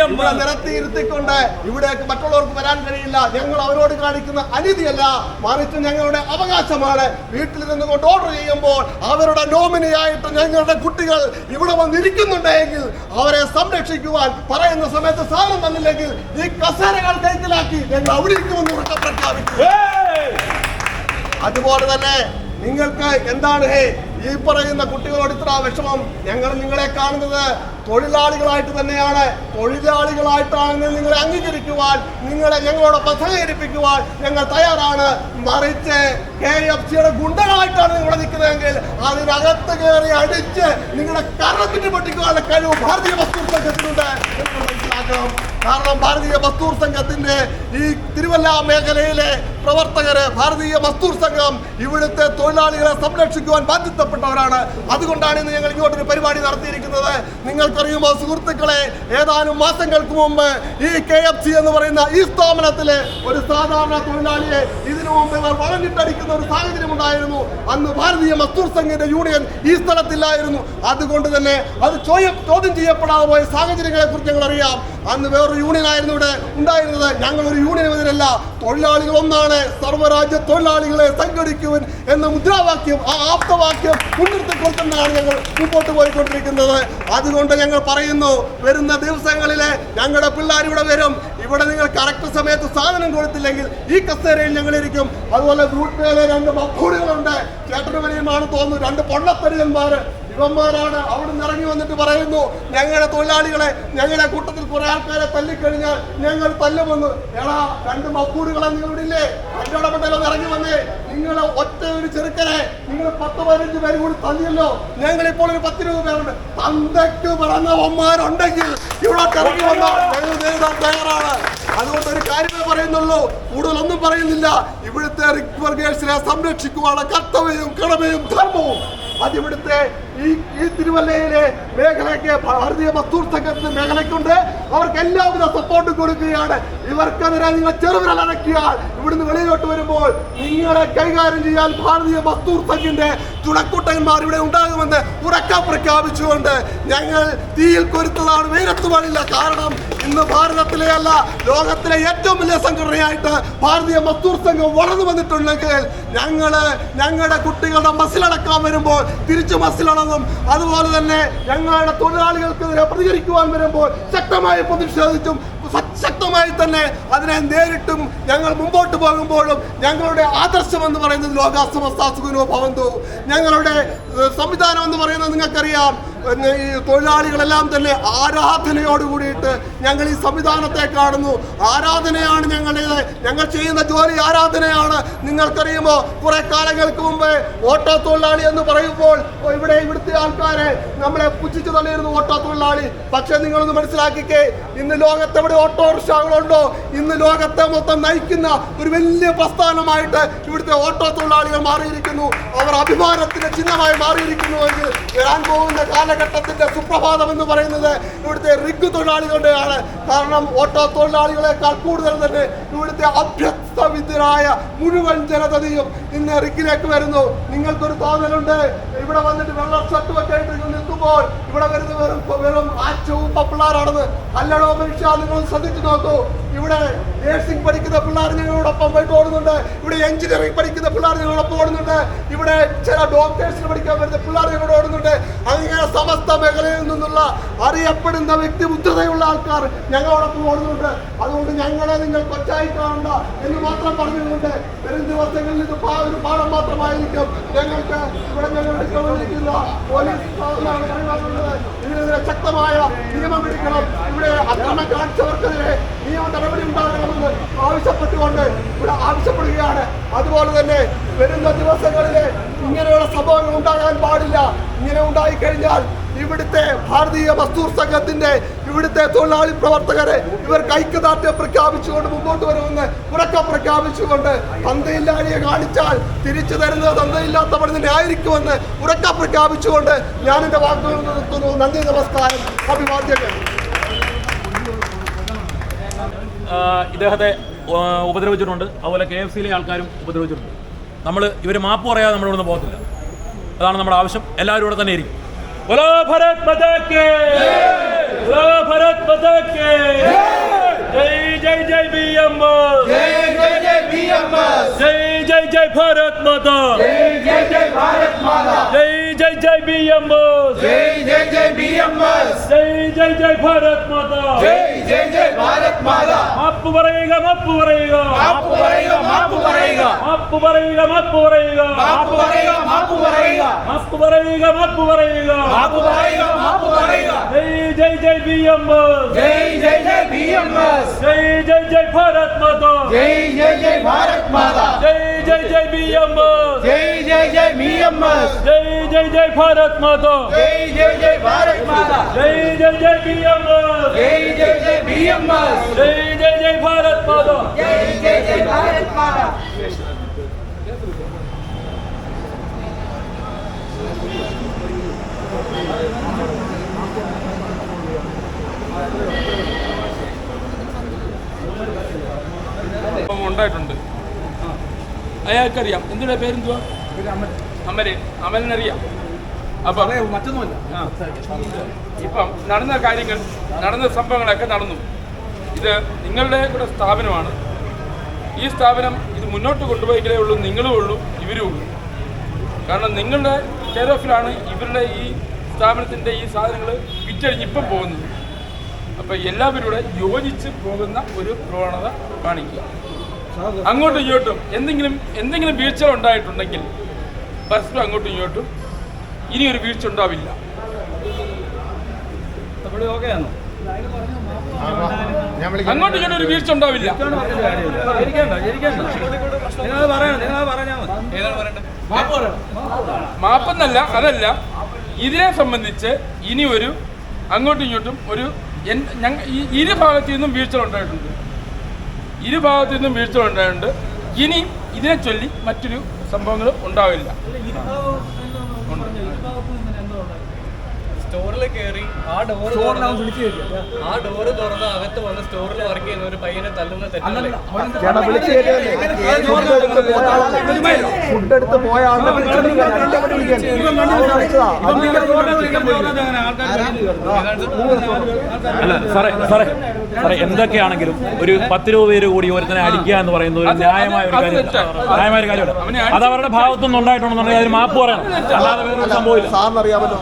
ഇവിടെ നിരത്തിയിരുത്തിക്കൊണ്ട് ഇവിടേക്ക് മറ്റുള്ളവർക്ക് വരാൻ കഴിയില്ല. ഞങ്ങൾ അവരോട് കാണിക്കുന്ന അനീതിയല്ല, മറിച്ച് ഞങ്ങളുടെ അവകാശമാണ്. വീട്ടിൽ നിന്നുകൊണ്ട് ഓർഡർ ചെയ്യുമ്പോൾ അവരുടെ നോമിനിയായിട്ട് ഞങ്ങളുടെ കുട്ടികൾ ഇവിടെ വന്നിരിക്കുന്നുണ്ടെങ്കിൽ അവരെ സംരക്ഷിക്കുവാൻ പറയുന്ന സമയത്ത് സാധനം തന്നില്ലെങ്കിൽ ഈ കസേരകൾ കൈക്കലാക്കി ഞങ്ങൾ അവിടെ ഇരിക്കുമെന്ന് ഉറക്കെ പ്രഖ്യാപിക്കും. അതുപോലെ തന്നെ നിങ്ങൾക്ക് എന്താണ് ഈ പറയുന്ന കുട്ടികളോട് ഇത്ര വിഷമം? ഞങ്ങൾ നിങ്ങളെ കാണുന്നത് തൊഴിലാളികളായിട്ട് തന്നെയാണ്. തൊഴിലാളികളായിട്ടാണെങ്കിൽ നിങ്ങളെ അംഗീകരിക്കുവാൻ, ഞങ്ങളോടൊപ്പം സഹകരിപ്പിക്കുവാൻ ഞങ്ങൾ തയ്യാറാണ്. മറിച്ച് KFC-യുടെ ഗുണ്ടകളായിട്ടാണ് നിങ്ങൾ നിൽക്കുന്നതെങ്കിൽ അതിനകത്ത് കയറി അടിച്ച് നിങ്ങളുടെ കരത്തിന് പൊട്ടിക്കുവാനുള്ള കഴിവ് ഭാരതീയ മസ്ദൂർ സംഘത്തിനുണ്ട്. മനസ്സിലാക്കണം. കാരണം ഭാരതീയ മസ്ദൂർ സംഘത്തിന്റെ ഈ തിരുവല്ല മേഖലയിലെ പ്രവർത്തകര്, ഭാരതീയ മസ്ദൂർ സംഘം ഇവിടുത്തെ തൊഴിലാളികളെ സംരക്ഷിക്കുവാൻ ബാധ്യതപ്പെട്ടവരാണ്. അതുകൊണ്ടാണ് ഇന്ന് ഞങ്ങൾ ഇങ്ങോട്ടൊരു പരിപാടി നടത്തിയിരിക്കുന്നത്. നിങ്ങൾക്കറിയുമോ സുഹൃത്തുക്കളെ, ഏതാനും മാസങ്ങൾക്ക് മുമ്പ് ഈ KFC എന്ന് പറയുന്ന ഈ സ്ഥാപനത്തിലെ ഒരു സാധാരണ തൊഴിലാളിയെ ഇതിനു മുമ്പ് ഇവർ വളഞ്ഞിട്ടടിക്കുന്ന ഒരു സാഹചര്യം ഉണ്ടായിരുന്നു. അന്ന് ഭാരതീയ മസ്ദൂർ സംഘിന്റെ യൂണിയൻ ഈ സ്ഥലത്തില്ലായിരുന്നു. അതുകൊണ്ട് തന്നെ അത് ചോദ്യം ചെയ്യപ്പെടാതെ പോയ സാഹചര്യങ്ങളെ കുറിച്ച് ഞങ്ങൾ അറിയാം. അന്ന് വേറൊരു വേറൊരു യൂണിയനായിരുന്നു ഇവിടെ ഉണ്ടായിരുന്നത്. ഞങ്ങൾ ഒരു യൂണിയനെതിരല്ല, തൊഴിലാളികൾ ഒന്നാണ്, സർവ്വരാജ്യ തൊഴിലാളികളെ സംഘടിക്കുവൻ എന്ന മുദ്രാവാക്യം, ആ ആപ്തവാക്യം മുൻനിർത്തിക്കൊണ്ടാണ് ഞങ്ങൾ മുമ്പോട്ട് പോയിക്കൊണ്ടിരിക്കുന്നത്. അതുകൊണ്ട് ഞങ്ങൾ പറയുന്നു, വരുന്ന ദിവസങ്ങളിലെ ഞങ്ങളുടെ പിള്ളേർ ഇവിടെ വരും. ഇവിടെ നിങ്ങൾ കറക്റ്റ് സമയത്ത് സാധനം കൊടുത്തില്ലെങ്കിൽ ഈ കസേരയിൽ ഞങ്ങളിരിക്കും. അതുപോലെ ഗ്രൂപ്പ് മേലെ 2 മക്കൂടുകളുണ്ട്, ചേട്ടന് വലിയമാണ് തോന്നുന്നു, 2 പൊണ്ണത്തടിയന്മാർ. ഇവന്മാരാണ് അവിടുന്ന് ഇറങ്ങി വന്നിട്ട് പറയുന്നു, ഞങ്ങളുടെ തൊഴിലാളികളെ, ഞങ്ങളുടെ കൂട്ടത്തിൽ കുറെ ആൾക്കാരെ തല്ലിക്കഴിഞ്ഞാൽ ഞങ്ങൾ തല്ലുമെന്ന്. എടാ, 2 മക്കൂടുകളെ നിങ്ങൾ ഇവിടില്ലേ? കച്ചവടപ്പെട്ടെല്ലാം ഇറങ്ങി വന്നേ. നിങ്ങൾ ഒറ്റ ഒരു ചെറുക്കനെ നിങ്ങൾ 10-15 പേര് കൂടി തല്ലിയല്ലോ. ഞങ്ങളിപ്പോൾ ഒരു 10-20 പേരുണ്ട്. തന്തയ്ക്ക് പിറന്നവന്മാരുണ്ടെങ്കിൽ ഇവിടെ ഇറങ്ങി വന്നാൽ ഞങ്ങൾ നേരിടാൻ തയ്യാറാണ്. അതുകൊണ്ട് ഒരു കാര്യമേ പറയുന്നുള്ളൂ, കൂടുതലൊന്നും പറയുന്നില്ല. ഇവിടുത്തെ റിക് വർഗേഴ്സിനെ സംരക്ഷിക്കുവാനുള്ള കർത്തവ്യവും കടമയും ധർമ്മവും അതിവിടുത്തെ ഈ തിരുവല്ലയിലെ മേഖലയ്ക്ക്, ഭാരതീയ മസ്ദൂർ സംഘത്തിന്റെ മേഖലയ്ക്കുണ്ട്. അവർക്ക് എല്ലാവിധ സപ്പോർട്ടും കൊടുക്കുകയാണ്. ഇവർക്കെതിരെ നിങ്ങൾ ചെറുവിരൽ അനക്കിയാൽ ഇവിടുന്ന് വെളിയിലോട്ട് വരുമ്പോൾ നിങ്ങളെ കൈകാര്യം ചെയ്യാൻ ഭാരതീയ മസ്ദൂർ സംഘിന്റെ ചുണക്കുട്ടന്മാർ ഇവിടെ ഉണ്ടാകുമെന്ന് ഉറക്കെ പ്രഖ്യാപിച്ചുകൊണ്ട് ഞങ്ങൾ തീയിൽ കൊരുത്തതാണ്, വെയിലത്ത് പാടില്ല. കാരണം ഇന്ന് ഭാരതത്തിലെ അല്ല, ലോകത്തിലെ ഏറ്റവും വലിയ സംഘടനയായിട്ട് ഭാരതീയ മസ്ദൂർ സംഘം വളർന്നു വന്നിട്ടുണ്ടെങ്കിൽ ഞങ്ങളുടെ കുട്ടികളുടെ മസിലടക്കാൻ വരുമ്പോൾ തിരിച്ചു മസിലടങ്ങും. അതുപോലെ തന്നെ ഞങ്ങളുടെ തൊഴിലാളികൾക്കെതിരെ പ്രതികരിക്കുവാൻ വരുമ്പോൾ ശക്തമായി പ്രതിഷേധിച്ചും ശക്തമായി തന്നെ അതിനെ നേരിട്ടും ഞങ്ങൾ മുമ്പോട്ട് പോകുമ്പോഴും ഞങ്ങളുടെ ആദർശം എന്ന് പറയുന്നത് ലോകാസമസ്താസുഖനോ ഭവന്തു. ഞങ്ങളുടെ സംവിധാനം എന്ന് പറയുന്നത് നിങ്ങൾക്കറിയാം, ഈ തൊഴിലാളികളെല്ലാം തന്നെ ആരാധനയോട് കൂടിയിട്ട് ഞങ്ങൾ ഈ സംവിധാനത്തെ കാണുന്നു. ആരാധനയാണ് ഞങ്ങളുടേത്. ഞങ്ങൾ ചെയ്യുന്ന ജോലി ആരാധനയാണ്. നിങ്ങൾക്കറിയുമോ, കുറെ കാലങ്ങൾക്ക് മുമ്പ് ഓട്ടോ തൊഴിലാളി എന്ന് പറയുമ്പോൾ ഇവിടുത്തെ ആൾക്കാരെ നമ്മളെ പുച്ഛിച്ചു തള്ളിയിരുന്നു, ഓട്ടോ തൊഴിലാളി. പക്ഷെ നിങ്ങളൊന്ന് മനസ്സിലാക്കിക്കേ, ഇന്ന് ലോകത്തെവിടെ ഓട്ടോറിക്ഷകളുണ്ടോ? ഇന്ന് ലോകത്തെ മൊത്തം നയിക്കുന്ന ഒരു വലിയ പ്രസ്ഥാനമായിട്ട് ഇവിടുത്തെ ഓട്ടോ തൊഴിലാളികൾ മാറിയിരിക്കുന്നു. അവർ അഭിമാനത്തിന്റെ ചിഹ്നമായി മാറിയിരിക്കുന്നുവെങ്കിൽ വരാൻ പോകുന്ന കാലഘട്ടത്തിന്റെ സുപ്രഭാതം എന്ന് പറയുന്നത് ഇവിടുത്തെ റിഗ് തൊഴിലാളികളുടെയാണ്. കാരണം ഓട്ടോ തൊഴിലാളികളെക്കാൾ കൂടുതൽ തന്നെ ഇവിടുത്തെ അഭ്യസ്തവിദ്യരായ മുഴുവൻ ജനതയും ഇന്ന് റിഗിലേക്ക് വരുന്നു. നിങ്ങൾക്കൊരു തോന്നലുണ്ട്, ഇവിടെ വന്നിട്ട് വെള്ള ഷർട്ട് ഒക്കെ ഇട്ട് നിൽക്കുമ്പോൾ ഇവിടെ വരുന്ന വെറും ആറ്റവും പിള്ളേരാണെന്ന്. അല്ലടോ മനുഷ്യ, നിങ്ങൾ ശ്രദ്ധിച്ചു നോക്കൂ. ഇവിടെ നേഴ്സിംഗ് പഠിക്കുന്ന പിള്ളേർ ഞങ്ങളോടൊപ്പം പോയിട്ട് ഓടുന്നുണ്ട്. ഇവിടെ എഞ്ചിനീയറിംഗ് പഠിക്കുന്ന പിള്ളേർ ഞങ്ങളോടൊപ്പം ഓടുന്നുണ്ട്. ഇവിടെ ചില ഡോക്ടേഴ്സിന് പഠിക്കാൻ വരുന്ന പിള്ളേർ ഞങ്ങളോട് ഓടുന്നുണ്ട്. അങ്ങനെ സമസ്ത മേഖലയിൽ നിന്നുള്ള അറിയപ്പെടുന്ന വ്യക്തിമുദ്രതയുള്ള ആൾക്കാർ ഞങ്ങളോടൊപ്പം ഓടുന്നുണ്ട്. അതുകൊണ്ട് ഞങ്ങളെ നിങ്ങൾ കൊച്ചായി കാണണ്ട എന്ന് മാത്രം പറഞ്ഞുകൊണ്ട് വരും ദിവസങ്ങളിൽ ഇത് ഒരു പാഠം മാത്രമായിരിക്കും ഞങ്ങൾക്ക്. ഇവിടെ ഞങ്ങളുടെ ഗവനിക്കുന്ന പോലീസ് ഇതിനെതിരെ ശക്തമായ നിയമം പിടിക്കണം. ഇവിടെ അക്രമം കാണിച്ചവർക്കെതിരെ നിയമ നടപടി ഉണ്ടാകണമെന്ന് ആവശ്യപ്പെട്ടുകൊണ്ട് ഇവിടെ ആവശ്യപ്പെടുകയാണ്. അതുപോലെ തന്നെ വരുന്ന ദിവസങ്ങളിൽ ഇങ്ങനെയുള്ള സംഭവങ്ങൾ ഉണ്ടാകാൻ പാടില്ല. ഇങ്ങനെ ഉണ്ടായിക്കഴിഞ്ഞാൽ ഇവിടുത്തെ ഭാരതീയ മസ്ദൂർ സംഘത്തിന്റെ ഇവിടുത്തെ തൊഴിലാളി പ്രവർത്തകരെ ഇവർക്ക് ഐക്യദാർഢ്യം പ്രഖ്യാപിച്ചുകൊണ്ട് മുമ്പോട്ട് വരുമെന്ന് ഉറക്കെ പ്രഖ്യാപിച്ചുകൊണ്ട് തന്തയില്ലാഴിയെ കാണിച്ചാൽ തിരിച്ചു തരുന്നത് തന്തയില്ലാത്തവർ തന്നെ ആയിരിക്കുമെന്ന് ഉറക്കെ പ്രഖ്യാപിച്ചുകൊണ്ട് ഞാൻ എന്റെ വാക്കുകൾ നിർത്തുന്നു. നന്ദി, നമസ്കാരം, അഭിവാദ്യങ്ങൾ. ഇദ്ദേഹത്തെ ഉപദ്രവിച്ചിട്ടുണ്ട്. അതുപോലെ KFC-യിലെ ആൾക്കാരും ഉപദ്രവിച്ചിട്ടുണ്ട്. ഇവർ മാപ്പ് പറയാതെ നമ്മളിവിടുന്ന് പോകത്തില്ല. അതാണ് നമ്മുടെ ആവശ്യം. എല്ലാവരും ഇവിടെ തന്നെ ഇരിക്കും. बोलो भारत माता की जय, बोलो भारत माता की जय, जय जय BMS, जय जय जय BMS, जय जय जय भारत माता, जय जय जय भारत माता, जय जय जय BMS, जय जय जय BMS, जय जय जय भारत माता, जय जय जय भारत माता. माफ करेगा, माफ करेगा, माफ करेगा, माफ करेगा, माफ करेगा, माफ करेगा, माफ करेगा, माफ करेगा, माफ करेगा, माफ करेगा, माफ करेगा, माफ करेगा. जय जय जय BMS, जय जय जय BMS, जय जय जय भारत माता, जय जय जय भारत माता, जय जय जय BMS, जय जय जय BMS, जय जय जय भारत माता, जय जय जय भारत माता, जय जय जय BMS, जय जय जय BMS, जय जय जय भारत माता. जय जय जय भारत माता. ഉണ്ടായിട്ടുണ്ട്. അയാൾക്കറിയാം. എന്തിനാ പേരെന്തുവാ? അമലിനറിയാം. അപ്പം മറ്റൊന്നുമല്ല. ഇപ്പം നടന്ന കാര്യങ്ങൾ, നടന്ന സംഭവങ്ങളൊക്കെ നടന്നു. ഇത് നിങ്ങളുടെ കൂടെ സ്ഥാപനമാണ്. ഈ സ്ഥാപനം ഇത് മുന്നോട്ട് കൊണ്ടുപോയിക്കലേ ഉള്ളൂ, നിങ്ങളും ഉള്ളൂ, ഇവരും ഉള്ളൂ. കാരണം നിങ്ങളുടെ കെയർ ഓഫിലാണ് ഇവരുടെ ഈ സ്ഥാപനത്തിൻ്റെ ഈ സാധനങ്ങൾ വിറ്റഴിഞ്ഞ് ഇപ്പം പോകുന്നത്. അപ്പോൾ എല്ലാവരും കൂടെ യോജിച്ച് പോകുന്ന ഒരു പ്രവണത കാണിക്കുക. അങ്ങോട്ടും ഇങ്ങോട്ടും എന്തെങ്കിലും വീഴ്ച ഉണ്ടായിട്ടുണ്ടെങ്കിൽ പരസ്പരം അങ്ങോട്ടും ഇങ്ങോട്ടും ഇനിയൊരു വീഴ്ച ഉണ്ടാവില്ല. അങ്ങോട്ടും ഇങ്ങോട്ടും ഒരു വീഴ്ച ഉണ്ടാവില്ല. മാപ്പെന്നല്ല, അതല്ല, ഇതിനെ സംബന്ധിച്ച് ഇനി ഒരു അങ്ങോട്ടും ഇങ്ങോട്ടും ഒരു ഇരു ഭാഗത്തു നിന്നും വീഴ്ചകളുണ്ടായിട്ടുണ്ട്. ഇനി ഇതിനെ ചൊല്ലി മറ്റൊരു സംഭവങ്ങൾ ഉണ്ടാവില്ല. സ്റ്റോറിൽ കയറി ആ ഡോറ് തുറന്ന് അകത്ത് വന്ന് സ്റ്റോറിൽ വർക്ക് ചെയ്യുന്ന ഒരു പയ്യനെ തല്ലുന്ന തെറ്റല്ലേ? ഫുഡെടുത്ത് പോയ അല്ല സാറേ എന്തൊക്കെയാണെങ്കിലും ഒരു 10 രൂപ പേര് കൂടി ഒരുത്തനെ അടിക്കുക എന്ന് പറയുന്നത് ഒരു ന്യായമായ ഒരു കാര്യമല്ല. അത് അവരുടെ ഭാഗത്തുനിന്ന് ഉണ്ടായിട്ടുണ്ടെന്നുണ്ടെങ്കിൽ അതിന് മാപ്പ് പറയണം, അല്ലാതെ വേറൊരു സംഭവമില്ല. സാറിനറിയാമല്ലോ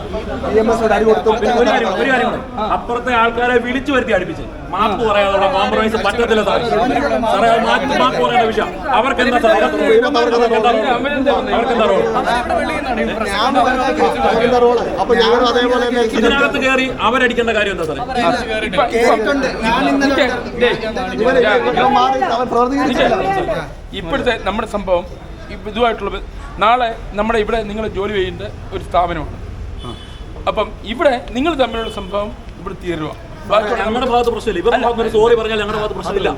ഒരു കാര്യം അപ്പുറത്തെ ആൾക്കാരെ വിളിച്ചു വരുത്തി അടുപ്പിച്ച് മാപ്പ് പറയാനുള്ള കോംപ്രമൈസ് പറ്റത്തില്ല സാറേ. അത് മാപ്പ് പറയേണ്ട വിഷയം അവർക്കെന്താ സാർ? ഇതിനകത്ത് കയറി അവരടിക്കേണ്ട കാര്യം എന്താ സാറേ? ഇപ്പോഴത്തെ നമ്മുടെ സംഭവം ഇതുമായിട്ടുള്ളത്, നാളെ നമ്മുടെ ഇവിടെ നിങ്ങൾ ജോലി ചെയ്യേണ്ട ഒരു സ്ഥാപനമാണ്. അപ്പം ഇവിടെ നിങ്ങൾ തമ്മിലുള്ള സംഭവം ഇവിടെ തീരുക. ഞങ്ങളുടെ ഭാഗത്ത് പ്രശ്നമില്ല. ഇവരുടെ ഭാഗത്ത് സോറി പറഞ്ഞാൽ ഞങ്ങളുടെ ഭാഗത്ത് പ്രശ്നമില്ല.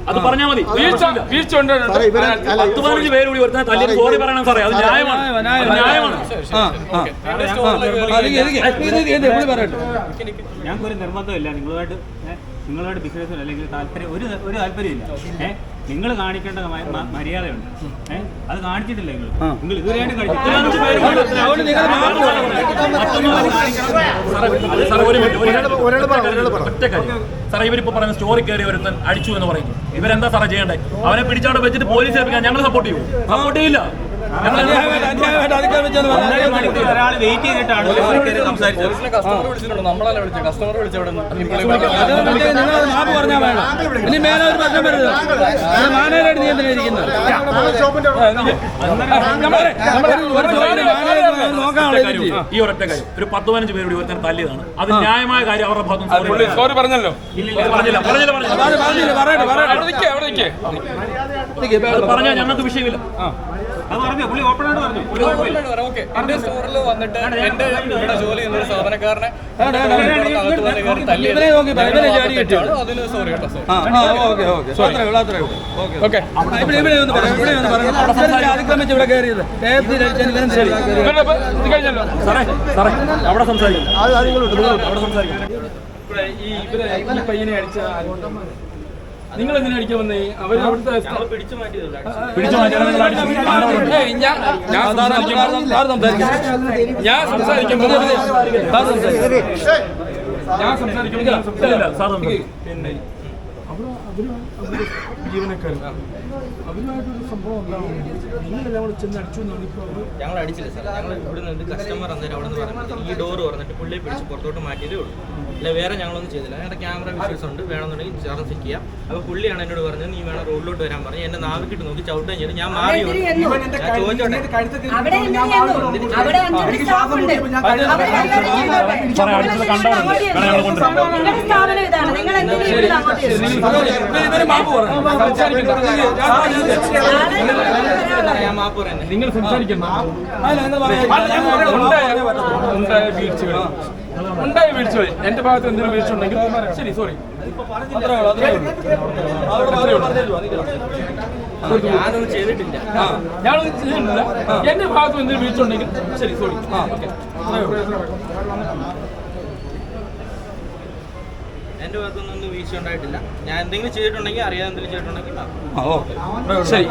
അത് പറഞ്ഞാൽ മതി. വീഴ്ച 10-15 പേര് കൂടി ഒരുത്തനെ തല്ലിന് സോറി പറയണം സാറേ. അത് ന്യായമാണ്. ഞങ്ങൾക്കൊരു നിർബന്ധമില്ല നിങ്ങളുമായിട്ട് ബിസിനസ്സിന് അല്ലെങ്കിൽ ഒരു താല്പര്യമില്ല. നിങ്ങൾ കാണിക്കേണ്ട മര്യാദയുണ്ട്. അത് കാണിച്ചിട്ടില്ല. നിങ്ങൾ ഇതുവരെയായിട്ട് സാറേ ഇവരിപ്പോ പറയുന്ന സ്റ്റോറി കയറി ഒരുത്തൻ അടിച്ചു എന്ന് പറയുന്നു. ഇവരെന്താ സാറേ ചെയ്യണ്ടേ? അവനെ പിടിച്ചവിടെ വെച്ചിട്ട് പോലീസ് ഏൽപ്പിക്കാൻ ഞങ്ങൾ സപ്പോർട്ട് ചെയ്യും? സപ്പോർട്ട് ചെയ്യില്ല. ഒരാൾ വെയിറ്റ് ചെയ്തിട്ടാണ് കസ്റ്റമർ വിളിച്ചിട്ടുണ്ട്, നമ്മളല്ല വിളിച്ചത്. കസ്റ്റമർ വിളിച്ചവിടെ ഈ ഒരൊറ്റ കാര്യം ഒരു 10-15 പേര് കൂടി ഒരുത്തൻ തല്ലിയതാണ്. അത് ന്യായമായ കാര്യം അവരുടെ ഭാഗത്തും സോറി പറഞ്ഞല്ലോ. പറഞ്ഞാൽ ഞങ്ങൾക്ക് വിഷയമില്ല. എന്റെ സ്റ്റോറിൽ വന്നിട്ട് എന്റെ ഇവിടെ ജോലി ചെയ്യുന്ന ഒരു സാധനക്കാരനെ അതിന് സോറി കേട്ടോ. അവിടെ സംസാരിക്കും. ഈ പയ്യനെ അടിച്ച നിങ്ങൾ എങ്ങനെ അടിക്കാൻ വന്നേ? അവർ അവിടുത്തെ പിടിച്ചു മാറ്റിയതല്ല. ഞാൻ സംസാരിക്കുമ്പോൾ പിന്നെ ജീവനക്കാർ അവരുമായിട്ടൊരു സംഭവം ഉണ്ടാവും. നിങ്ങളെല്ലാം കൂടെ ചെന്ന് അടിച്ചു എന്നാണ് ഇപ്പോൾ. ഞങ്ങൾ അടിച്ചില്ല സാർ. ഞങ്ങൾ ഇവിടെ നിന്ന് കസ്റ്റമർ അന്നേരം അവിടെ നിന്ന് പറഞ്ഞിട്ട് ഈ ഡോറ് പറഞ്ഞിട്ട് പുള്ളിയെ പിടിച്ച് പുറത്തോട്ട് മാറ്റിയതേ ഉള്ളൂ. അല്ല വേറെ ഞങ്ങളൊന്നും ചെയ്തില്ല. ഞങ്ങളുടെ ക്യാമറ വിഷ്വൽസ് ഉണ്ട്, വേണമെന്നുണ്ടെങ്കിൽ ചേർന്ന് ചെക്ക് ചെയ്യാം. അപ്പോൾ പുള്ളിയാണ് എന്നോട് പറഞ്ഞത് നീ വേണം റോഡിലോട്ട് വരാൻ പറഞ്ഞു. എന്നെ നാവിക്കിട്ട് നോക്കി ചവിട്ടുകയും ചെയ്തു. ഞാൻ മാറി ചോദിച്ചോട്ടെ. ഞാൻ മാപ്പ് പറയുന്നത് നിങ്ങൾ സംസാരിക്കണം. ഉണ്ടായ വീഴ്ചകൾ എൻ്റെ ഭാഗത്ത് എന്തെങ്കിലും വീഴ്ച ഉണ്ടെങ്കിൽ ശരി സോറി. ഞാനൊന്നും ചെയ്തിട്ടില്ല. ഞാനൊന്നും ചെയ്തിട്ടില്ല. എൻ്റെ ഭാഗത്ത് എന്തെങ്കിലും വീഴ്ച ഉണ്ടെങ്കിൽ ശരി സോറി. എൻ്റെ ഭാഗത്തൊന്നും വീഴ്ച ഉണ്ടായിട്ടില്ല. ഞാൻ എന്തെങ്കിലും ചെയ്തിട്ടുണ്ടെങ്കിൽ അറിയാതെ എന്തെങ്കിലും ചെയ്തിട്ടുണ്ടെങ്കിൽ ശരി.